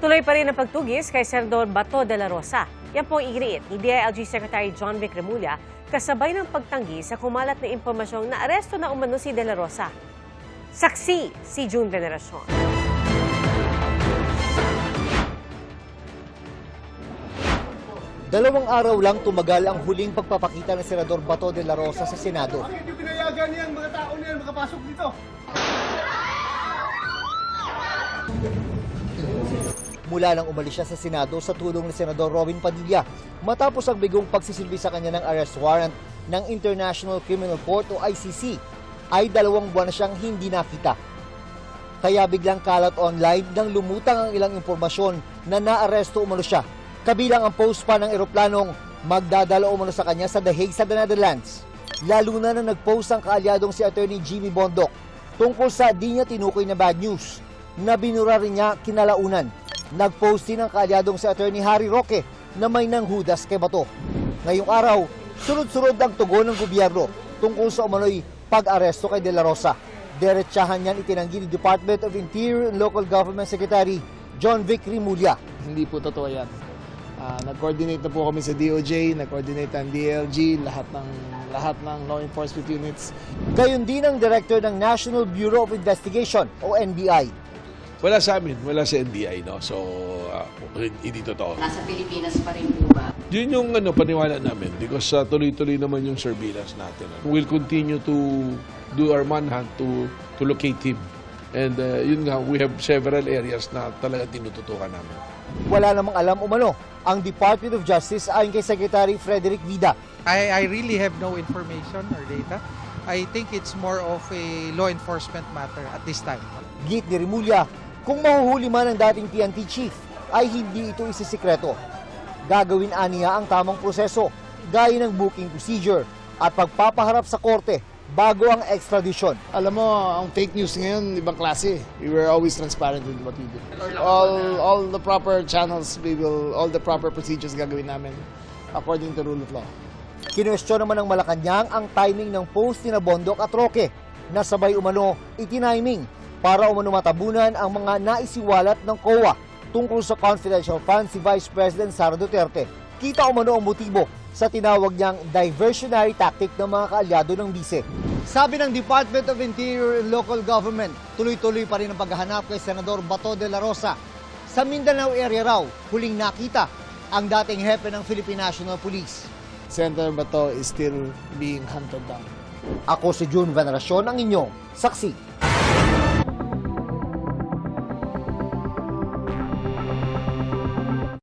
Tuloy pa rin ang pagtugis kay Senador Bato de la Rosa. Yan po ang iginiit ni DILG Secretary John Vic Remulla kasabay ng pagtanggi sa kumalat na impormasyong na aresto na umano si de la Rosa. Saksi si June Veneracion. Dalawang araw lang tumagal ang huling pagpapakita ng Senador Bato de la Rosa sa Senado. Bakit yung pinayagan niyan mga tao niyan makapasok dito? Mula nang umalis siya sa Senado sa tulong ni Senador Robin Padilla matapos ang bigong pagsisilbi sa kanya ng arrest warrant ng International Criminal Court o ICC, ay 2 buwan na siyang hindi nakita. Kaya biglang kalat online nang lumutang ang ilang impormasyon na naaresto umano siya, kabilang ang post pa ng eroplanong magdadala umano sa kanya sa The Hague sa the Netherlands. Lalo na nang nag-post ang kaalyadong si Attorney Jimmy Bondoc tungkol sa di niya tinukoy na bad news na binura rin niya kinalaunan. Nag-post din ang kaalyadong si Attorney Harry Roque na may nanghudas kay Bato. Ngayong araw, sunod-sunod ang tugon ng gobyerno tungkol sa umano'y pag-aresto kay De La Rosa. Diretsahan niyan itinanggi ni Department of Interior and Local Government Secretary John Vic Remulla. Hindi po totoo yan. Nag-coordinate na po kami sa DOJ, nag-coordinate ang DILG, lahat ng law enforcement units. Gayon din ang Director ng National Bureau of Investigation o NBI. Wala sa amin, wala sa NBI, no? So, hindi totoo. Nasa Pilipinas pa rin po ba? Yun yung paniwala namin because tuloy-tuloy naman yung surveillance natin. We'll continue to do our manhunt to locate him. And yun nga, we have several areas na talaga tinututukan namin. Wala namang alam umano ang Department of Justice ayon kay Secretary Frederick Vida. I really have no information or data. I think it's more of a law enforcement matter at this time. Git ni Remulla, kung mahuhuli man ang dating PNP chief, ay hindi ito isisikreto. Gagawin aniya ang tamang proseso, gaya ng booking procedure at pagpapaharap sa korte bago ang extradition. Alam mo, ang fake news ngayon, ibang klase. We were always transparent with what we do. All the proper channels, all the proper procedures gagawin namin according to rule of law. Kinwestiyon naman ng Malacanang ang timing ng post ni Bondoc at Roque na sabay umano itiniming para umano matabunan ang mga naisiwalat ng COA tungkol sa confidential funds si Vice President Sara Duterte. Kita umano ang motibo sa tinawag niyang diversionary tactic ng mga kaalyado ng bise. Sabi ng Department of Interior and Local Government, tuloy-tuloy pa rin ang paghahanap kay Senador Bato de la Rosa. Sa Mindanao area raw, huling nakita ang dating hepe ng Philippine National Police. Senator Bato is still being hunted down. Ako si June Veneracion, ang inyong saksi.